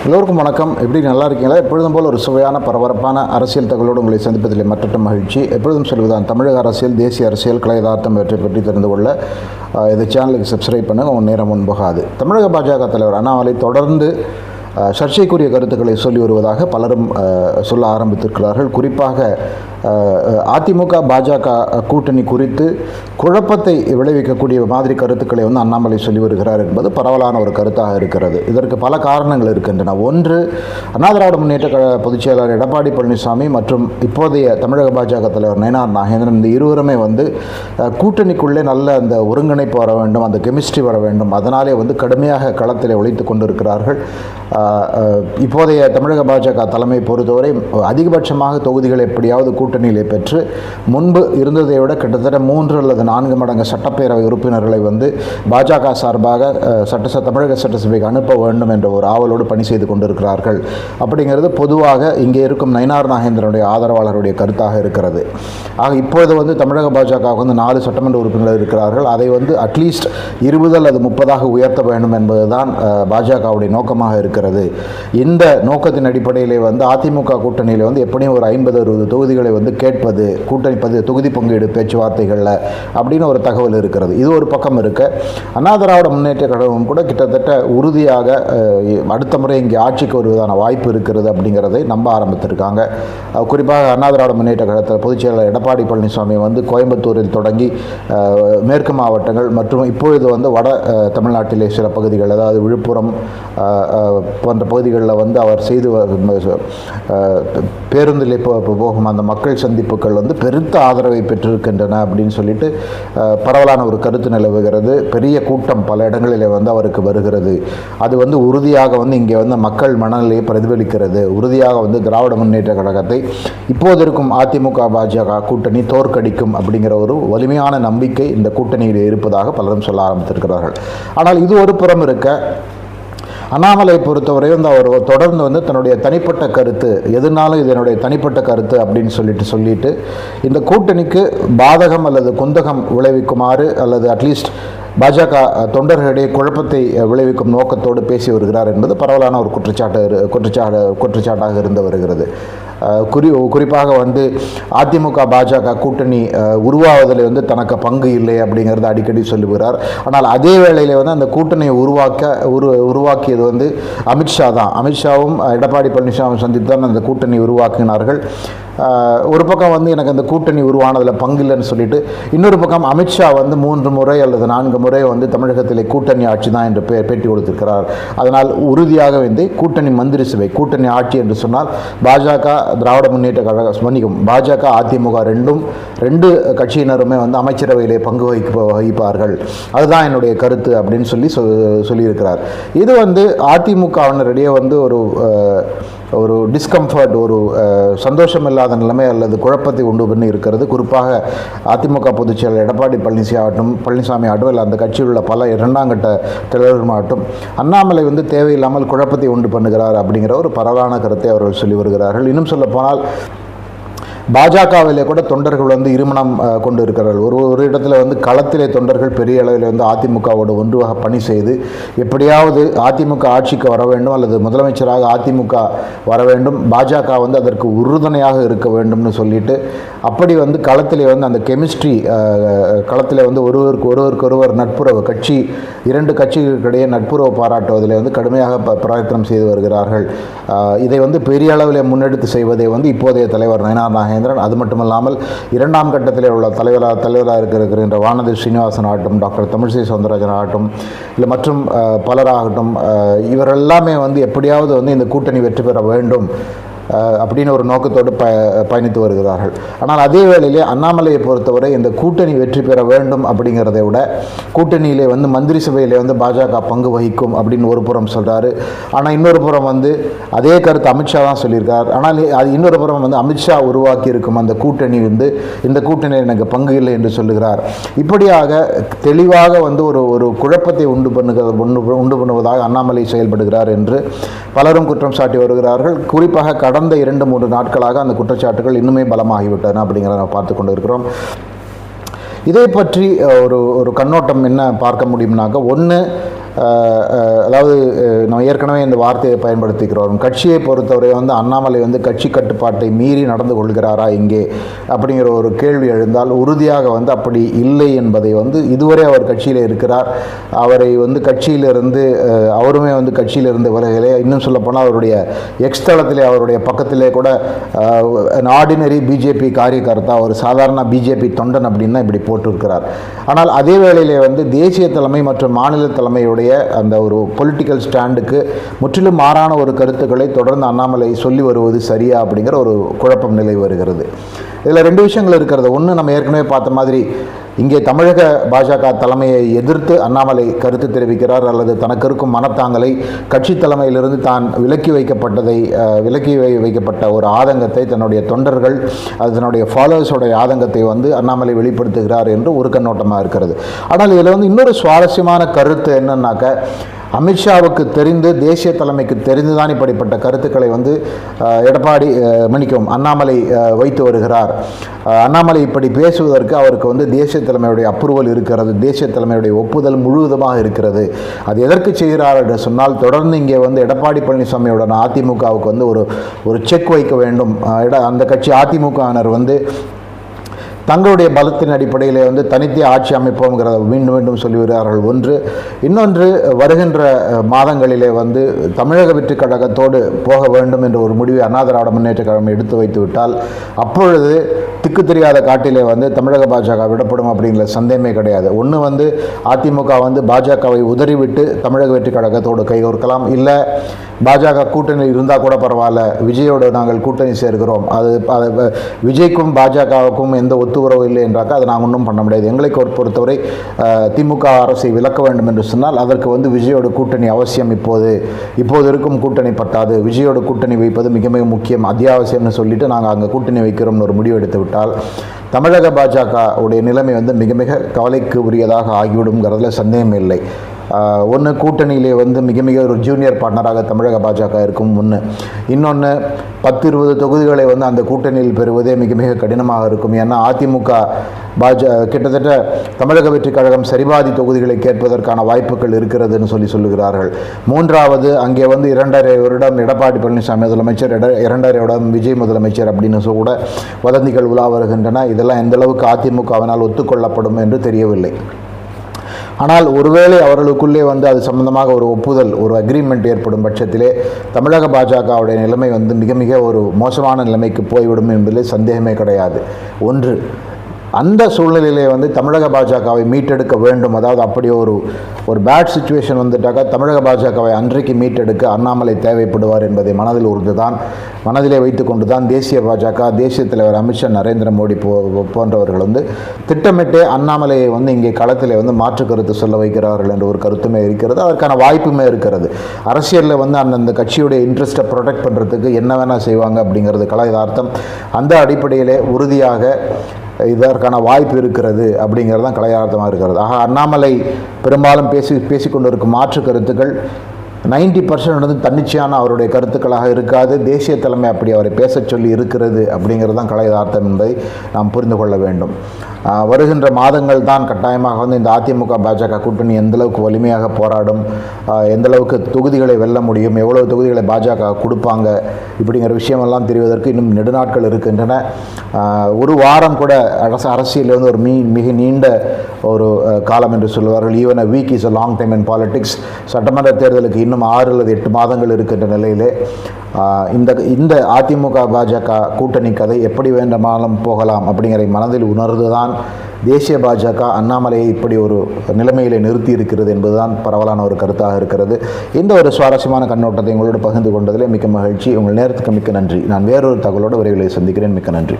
எல்லோருக்கும் வணக்கம். எப்படி நல்லா இருக்கீங்களா? எப்பொழுதும் போல் ஒரு சுவையான பரபரப்பான அரசியல் தகவலோடு உங்களை சந்திப்பதில் மற்றற்ற மகிழ்ச்சி. எப்பொழுதும் சொல்வதுதான், தமிழக அரசியல், தேசிய அரசியல், கலை யதார்த்தம் இவற்றை பற்றி தெரிந்து கொள்ள இந்த சேனலுக்கு சப்ஸ்கிரைப் பண்ணுங்கள். உங்கள் நேரம் முன்போகாது. தமிழக பாஜக தலைவர் அண்ணாமலை தொடர்ந்து சர்ச்சைக்குரிய கருத்துக்களை சொல்லி வருவதாக பலரும் சொல்ல ஆரம்பித்திருக்கிறார்கள். குறிப்பாக அதிமுக பாஜக கூட்டணி குறித்து குழப்பத்தை விளைவிக்கக்கூடிய மாதிரி கருத்துக்களை அண்ணாமலை சொல்லி வருகிறார் என்பது பரவலான ஒரு கருத்தாக இருக்கிறது. இதற்கு பல காரணங்கள் இருக்கின்றன. ஒன்று, அண்ணா திராவிட முன்னேற்ற பொதுச் செயலாளர் எடப்பாடி பழனிசாமி மற்றும் இப்போதைய தமிழக பாஜக தலைவர் நயினார் நாகேந்திரன், இந்த இருவருமே கூட்டணிக்குள்ளே நல்ல அந்த ஒருங்கிணைப்பு வர வேண்டும், அந்த கெமிஸ்ட்ரி வர வேண்டும், அதனாலே கடுமையாக களத்தில் உழைத்து கொண்டிருக்கிறார்கள். இப்போதைய தமிழக பாஜக தலைமை பொறுத்தவரை அதிகபட்சமாக தொகுதிகள் எப்படியாவது கூட்டணியிலே பெற்று முன்பு இருந்ததை விட கிட்டத்தட்ட 3 அல்லது 4 மடங்கு சட்டப்பேரவை உறுப்பினர்களை பாஜக சார்பாக தமிழக சட்டசபைக்கு அனுப்ப வேண்டும் என்ற ஒரு ஆவலோடு பணி செய்து கொண்டிருக்கிறார்கள். அப்படிங்கிறது பொதுவாக இங்கே இருக்கும் நயினார் நாகேந்திரனுடைய ஆதரவாளருடைய கருத்தாக இருக்கிறது. ஆக இப்பொழுது தமிழக பாஜக 4 சட்டமன்ற உறுப்பினர்கள் இருக்கிறார்கள். அதை அட்லீஸ்ட் 20 அல்லது 30ஆக உயர்த்த வேண்டும் என்பதுதான் பாஜகவுடைய நோக்கமாக இருக்கிறது. இந்த நோக்கத்தின் அடிப்படையிலே அதிமுக கூட்டணியில் எப்படியும் ஒரு 50-60 தொகுதிகளை கேட்பது, கூட்டணி தொகுதி பங்கீடு பேச்சுவார்த்தைகளில் அப்படின்னு ஒரு தகவல் இருக்கிறது. இது ஒரு பக்கம் இருக்க, அண்ணா திராவிட முன்னேற்ற கழகம் கூட கிட்டத்தட்ட உறுதியாக அடுத்த முறை இங்கே ஆட்சிக்கு வருவதான வாய்ப்பு இருக்கிறது அப்படிங்கிறதை நம்ப ஆரம்பித்திருக்காங்க. குறிப்பாக அண்ணா திராவிட முன்னேற்ற கழகத்தில் பொதுச் செயலாளர் எடப்பாடி பழனிசாமி கோயம்புத்தூரில் தொடங்கி மேற்கு மாவட்டங்கள் மற்றும் இப்பொழுது வட தமிழ்நாட்டிலே சில பகுதிகள், அதாவது விழுப்புரம் போன்ற பகுதிகளில் அவர் செய்து பேருந்திலே போகும் அந்த மக்கள் சந்திப்புகள் பெருத்த ஆதரவை பெற்றிருக்கின்றன அப்படின்னு சொல்லிட்டு பரவலான ஒரு கருத்து நிலவுகிறது. பெரிய கூட்டம் பல இடங்களிலே அவருக்கு வருகிறது. அது உறுதியாக இங்கே மக்கள் மனநிலையை பிரதிபலிக்கிறது. உறுதியாக திராவிட முன்னேற்ற கழகத்தை இப்போது இருக்கும் அதிமுக பாஜக கூட்டணி தோற்கடிக்கும் அப்படிங்கிற ஒரு வலிமையான நம்பிக்கை இந்த கூட்டணியில் இருப்பதாக பலரும் சொல்ல ஆரம்பித்திருக்கிறார்கள். ஆனால் இது ஒரு புறம் இருக்க, அண்ணாமலை பொறுத்தவரை அவர் தொடர்ந்து தன்னுடைய தனிப்பட்ட கருத்து, எதுனாலும் இது என்னுடைய தனிப்பட்ட கருத்து அப்படின்னு சொல்லிட்டு இந்த கூட்டணிக்கு பாதகம் அல்லது குந்தகம் விளைவிக்குமாறு அல்லது அட்லீஸ்ட் பாஜக தொண்டர்களிடையே குழப்பத்தை விளைவிக்கும் நோக்கத்தோடு பேசி வருகிறார் என்பது பரவலான ஒரு குற்றச்சாட்டாக இருந்து வருகிறது. குறிப்பாக அதிமுக பாஜக கூட்டணி உருவாவதில் தனக்கு பங்கு இல்லை அப்படிங்கிறது அடிக்கடி சொல்லுகிறார். ஆனால் அதே வேளையில் அந்த கூட்டணியை உருவாக்கியது அமித்ஷா தான். அமித்ஷாவும் எடப்பாடி பழனிசாமி சந்தித்து தான் அந்த கூட்டணி உருவாக்கினார்கள். ஒரு பக்கம் எனக்கு அந்த கூட்டணி உருவானதில் பங்கு இல்லைன்னு சொல்லிட்டு, இன்னொரு பக்கம் அமித்ஷா 3 முறை அல்லது 4 முறை கூட்டணி கூட்டணி ஆட்சி தான் என்று பேட்டி கொடுத்திருக்கிறார். அதனால் உறுதியாக கூட்டணி மந்திரி சபை, கூட்டணி ஆட்சி என்று சொன்னால் பாஜக திராவிட முன்னேற்ற கழகம் பாஜக அதிமுக ரெண்டு கட்சியினருமே அமைச்சரவையிலே பங்கு வகிப்பார்கள். அதுதான் என்னுடைய கருத்து அப்படின்னு சொல்லியிருக்கிறார். இது அதிமுகவினரிடையே ஒரு டிஸ்கம்ஃபர்ட், ஒரு சந்தோஷம் இல்லாத நிலைமை அல்லது குழப்பத்தை உண்டு பண்ணி இருக்கிறது. குறிப்பாக அதிமுக பொதுச் செயலர் எடப்பாடி பழனிசாமி ஆகட்டும், இல்லை அந்த கட்சியில் உள்ள பல 2ஆம் கட்ட தலைவர்களாகட்டும், அண்ணாமலை தேவையில்லாமல் குழப்பத்தை உண்டு பண்ணுகிறார் அப்படிங்கிற ஒரு பரவலான கருத்தை அவர்கள் சொல்லி வருகிறார்கள். இன்னும் சொல்ல போனால் பாஜகவிலே கூட தொண்டர்கள் இருமணம் கொண்டு இருக்கிறார்கள். ஒரு இடத்துல களத்திலே தொண்டர்கள் பெரிய அளவில் அதிமுகவோடு ஒன்றாக பணி செய்து எப்படியாவது அதிமுக ஆட்சிக்கு வர வேண்டும் அல்லது முதலமைச்சராக அதிமுக வர வேண்டும், பாஜக அதற்கு உறுதுணையாக இருக்க வேண்டும்னு சொல்லிட்டு அப்படி களத்திலே அந்த கெமிஸ்ட்ரி களத்தில் ஒருவருக்கொருவர் நட்புறவு, 2 கட்சிகளுக்கிடையே நட்புறவு பாராட்டுவதில் கடுமையாக பிரயத்தனம் செய்து வருகிறார்கள். இதை பெரிய அளவில் முன்னெடுத்து செய்வதை இப்போதைய தலைவர் நயினார் நாகேந்திரன், அது மட்டுமல்லாமல் 2ஆம் கட்டத்தில் உள்ள தலைவராக இருக்கின்ற வானதி ஸ்ரீனிவாசன் ஆகட்டும், டாக்டர் தமிழிசை சவுந்தரராஜன் ஆகட்டும், இல்லை மற்றும் பலராகட்டும், இவரெல்லாமே எப்படியாவது இந்த கூட்டணி வெற்றி பெற வேண்டும் அப்படின்னு ஒரு நோக்கத்தோடு பயணித்து வருகிறார்கள். ஆனால் அதே வேளையிலே அண்ணாமலையை பொறுத்தவரை இந்த கூட்டணி வெற்றி பெற வேண்டும் அப்படிங்கிறதை விட கூட்டணியிலே மந்திரி சபையிலே பாஜக பங்கு வகிக்கும் அப்படின்னு ஒரு புறம் சொல்கிறாரு. ஆனால் இன்னொரு புறம் அதே கருத்து அமித்ஷா தான் சொல்லியிருக்கார். ஆனால் அது இன்னொரு புறம் அமித்ஷா உருவாக்கி இருக்கும் அந்த கூட்டணி இந்த கூட்டணியில் எனக்கு பங்கு இல்லை என்று சொல்லுகிறார். இப்படியாக தெளிவாக ஒரு குழப்பத்தை உண்டு பண்ணுவதாக அண்ணாமலை செயல்படுகிறார் என்று பலரும் குற்றம் சாட்டி வருகிறார்கள். குறிப்பாக கடந்த 2-3 நாட்களாக அந்த குற்றச்சாட்டுகள் இன்னுமே பலமாகிவிட்டன அப்படிங்கிறத நம்ம பார்த்து கொண்டு இருக்கிறோம். இதை பற்றி ஒரு கண்ணோட்டம் என்ன பார்க்க முடியும்னாக்க, ஒன்று அதாவது நம்ம ஏற்கனவே இந்த வார்த்தையை பயன்படுத்திக்கிறோம். கட்சியை பொறுத்தவரை வந்து அண்ணாமலை வந்து கட்சி கட்டுப்பாட்டை மீறி நடந்து கொள்கிறாரா இங்கே அப்படிங்கிற ஒரு கேள்வி எழுந்தால் உறுதியாக வந்து அப்படி இல்லை என்பதை வந்து இதுவரை அவர் கட்சியில் இருக்கிறார். அவரை வந்து கட்சியிலிருந்து அவருமே வந்து கட்சியிலிருந்து விலகலே. இன்னும் சொல்லப்போனால் அவருடைய எக்ஸ் தளத்திலே அவருடைய பக்கத்திலே கூட ஆர்டினரி பிஜேபி காரியகர்த்தா, ஒரு சாதாரண பிஜேபி தொண்டன் அப்படின்னு தான் இப்படி போட்டிருக்கிறார். ஆனால் அதே வேளையிலே வந்து தேசிய தலைமை மற்றும் மாநில தலைமையுடைய அந்த ஒரு பொலிட்டிக்கல் ஸ்டாண்டுக்கு முற்றிலும் மாறான ஒரு கருத்துக்களை தொடர்ந்து அண்ணாமலை சொல்லி வருவது சரியா அப்படிங்கிற ஒரு குழப்பம் நிலை வருகிறது. இதில் ரெண்டு விஷயங்கள் இருக்கிறது. ஒன்று, நம்ம ஏற்கனவே பார்த்த மாதிரி இங்கே தமிழக பாஜக தலைமையை எதிர்த்து அண்ணாமலை கருத்து தெரிவிக்கிறார், அல்லது தனக்கு இருக்கும் மனத்தாங்கலை கட்சி தலைமையிலிருந்து தான் விலக்கி வைக்கப்பட்ட ஒரு ஆதங்கத்தை தன்னுடைய தொண்டர்கள் அது தன்னுடைய ஃபாலோவர்ஸோடைய ஆதங்கத்தை வந்து அண்ணாமலை வெளிப்படுத்துகிறார் என்று ஒரு கண்ணோட்டமாக இருக்கிறது. ஆனால் இதில் வந்து இன்னொரு சுவாரஸ்யமான கருத்து என்னன்னாக்க, அமித்ஷாவுக்கு தெரிந்து தேசிய தலைமைக்கு தெரிந்து தான் இப்படிப்பட்ட கருத்துக்களை வந்து அண்ணாமலை வைத்து வருகிறார். அண்ணாமலை இப்படி பேசுவதற்கு அவருக்கு வந்து தேசிய தலைமையுடைய அப்ரூவல் இருக்கிறது, தேசிய தலைமையுடைய ஒப்புதல் முழுவதுமாக இருக்கிறது. அது எதற்கு செய்கிறார் என்று சொன்னால், தொடர்ந்து இங்கே வந்து எடப்பாடி பழனிசாமியுடன் அதிமுகவுக்கு வந்து ஒரு செக் வைக்க வேண்டும். அந்த கட்சி அதிமுகவினர் வந்து தங்களுடைய பலத்தின் அடிப்படையில் வந்து தனித்தே ஆட்சி அமைப்போங்கிறத மீண்டும் மீண்டும் சொல்லி வருகிறார்கள். ஒன்று. இன்னொன்று, வருகின்ற மாதங்களிலே வந்து தமிழக வெற்றி கழகத்தோடு போக வேண்டும் என்ற ஒரு முடிவை அண்ணா திராவிட முன்னேற்ற கழகம் எடுத்து வைத்து விட்டால் அப்பொழுது திக்கு தெரியாத காட்டிலே வந்து தமிழக பாஜக விடப்படும் அப்படிங்கிற சந்தேகமே கிடையாது. ஒன்று வந்து அதிமுக வந்து பாஜகவை உதறிவிட்டு தமிழக வெற்றி கழகத்தோடு கைகோர்க்கலாம். இல்லை பாஜக கூட்டணியில் இருந்தால் கூட பரவாயில்ல, விஜயோடு நாங்கள் கூட்டணி சேர்க்கிறோம், அது விஜய்க்கும் பாஜகவுக்கும் எந்த ஒத்துறவு இல்லை என்றாக்கா அதை நாங்கள் ஒன்றும் பண்ண முடியாது. எங்களை பொறுத்தவரை திமுக அரசை விலக்க வேண்டும் என்று சொன்னால் அதற்கு வந்து விஜயோடு கூட்டணி அவசியம். இப்போது இருக்கும் கூட்டணி பத்தாது, விஜயோடு கூட்டணி வைப்பது மிக மிக முக்கியம், அத்தியாவசியம்னு சொல்லிட்டு நாங்கள் அங்கே கூட்டணி வைக்கிறோம்னு ஒரு முடிவு எடுத்து விட்டால் தமிழக பாஜக உடைய நிலைமை வந்து மிக மிக கவலைக்கு உரியதாக ஆகிவிடுங்கிறதுல சந்தேகம் இல்லை. ஒன்று, கூட்டணியிலே வந்து மிக மிக ஒரு ஜூனியர் பார்ட்னராக தமிழக பாஜக இருக்கும் ஒன்று. இன்னொன்று, 10-20 தொகுதிகளை வந்து அந்த கூட்டணியில் பெறுவதே மிக மிக கடினமாக இருக்கும். ஏன்னா அதிமுக கிட்டத்தட்ட தமிழக வெற்றி கழகம் சரிபாதி தொகுதிகளை கேட்பதற்கான வாய்ப்புகள் இருக்கிறதுன்னு சொல்லுகிறார்கள். மூன்றாவது, அங்கே வந்து 2.5 வருடம் எடப்பாடி பழனிசாமி முதலமைச்சர், 2.5 வருடம் விஜய் முதலமைச்சர் அப்படின்னு கூட வதந்திகள் உலா வருகின்றன. இதெல்லாம் எந்த அளவுக்கு அதிமுகவினால் ஒத்துக்கொள்ளப்படும் என்று தெரியவில்லை. ஆனால் ஒருவேளை அவர்களுக்குள்ளே வந்து அது சம்பந்தமாக ஒரு ஒப்புதல், ஒரு அக்ரிமெண்ட் ஏற்படும் பட்சத்திலே தமிழக பாஜகவுடைய நிலைமை வந்து மிக மிக ஒரு மோசமான நிலைமைக்கு போய்விடும் என்பதிலே சந்தேகமே கிடையாது. ஒன்று, அந்த சூழ்நிலையிலே வந்து தமிழக பாஜகவை மீட்டெடுக்க வேண்டும். அதாவது அப்படி ஒரு பேட் சுச்சுவேஷன் வந்துட்டாக்கா தமிழக பாஜகவை அன்றைக்கு மீட்டெடுக்க அண்ணாமலை தேவைப்படுவார் என்பதை மனதிலே வைத்து கொண்டு தான் தேசிய பாஜக, தேசிய தலைவர் அமித்ஷா, நரேந்திர மோடி போன்றவர்கள் வந்து திட்டமிட்டே அண்ணாமலையை வந்து இங்கே களத்தில் வந்து மாற்று கருத்து சொல்ல வைக்கிறார்கள் என்ற ஒரு கருத்துமே இருக்கிறது. அதற்கான வாய்ப்புமே இருக்கிறது. அரசியலில் வந்து அந்தந்த கட்சியுடைய இன்ட்ரெஸ்ட்டை ப்ரொடெக்ட் பண்ணுறதுக்கு என்ன வேணால் செய்வாங்க அப்படிங்கிறது கலையதார்த்தம். அந்த அடிப்படையிலே உறுதியாக இதற்கான வாய்ப்பு இருக்கிறது அப்படிங்கிறது தான் கலையார்த்தமாக இருக்கிறது. ஆக அண்ணாமலை பெரும்பாலும் பேசிக்கொண்டிருக்கும் மாற்று கருத்துக்கள் 90% வந்து தன்னிச்சையான அவருடைய கருத்துக்களாக இருக்காது. தேசிய தலைமை அப்படி அவரை பேச சொல்லி இருக்கிறது அப்படிங்கிறது தான் கலையதார்த்தம் என்பதை நாம் புரிந்து கொள்ள வேண்டும். வருகின்ற மாதங்கள் தான் கட்டாயமாக வந்து இந்த அதிமுக பாஜக கூட்டணி எந்தளவுக்கு வலிமையாக போராடும், எந்தளவுக்கு தொகுதிகளை வெல்ல முடியும், எவ்வளவு தொகுதிகளை பாஜக கொடுப்பாங்க இப்படிங்கிற விஷயமெல்லாம் தெரிவதற்கு இன்னும் நெடுநாட்கள் இருக்கின்றன. ஒரு வாரம் கூட அரசியலில் வந்து ஒரு மிக நீண்ட ஒரு காலம் என்று சொல்லுவார்கள். Even a week is a long time in politics. சட்டமன்ற தேர்தலுக்கு இன்னும் 6 அல்லது 8 மாதங்கள் இருக்கின்ற நிலையிலே இந்த அதிமுக பாஜக கூட்டணி கதை எப்படி வேண்டுமானாலும் போகலாம் அப்படிங்கிற மனதில் உணர்ந்துதான் தேசிய பாஜக அண்ணாமலையை இப்படி ஒரு நிலைமையிலே நிறுத்தி இருக்கிறது என்பதுதான் பரவலான ஒரு கருத்தாக இருக்கிறது. இந்த ஒரு சுவாரஸ்யமான கண்ணோட்டத்தை உங்களோடு பகிர்ந்து கொண்டதிலே மிக்க மகிழ்ச்சி. உங்கள் நேரத்துக்கு மிக்க நன்றி. நான் வேறொரு தகவலோடு விரைவில் சந்திக்கிறேன். மிக்க நன்றி.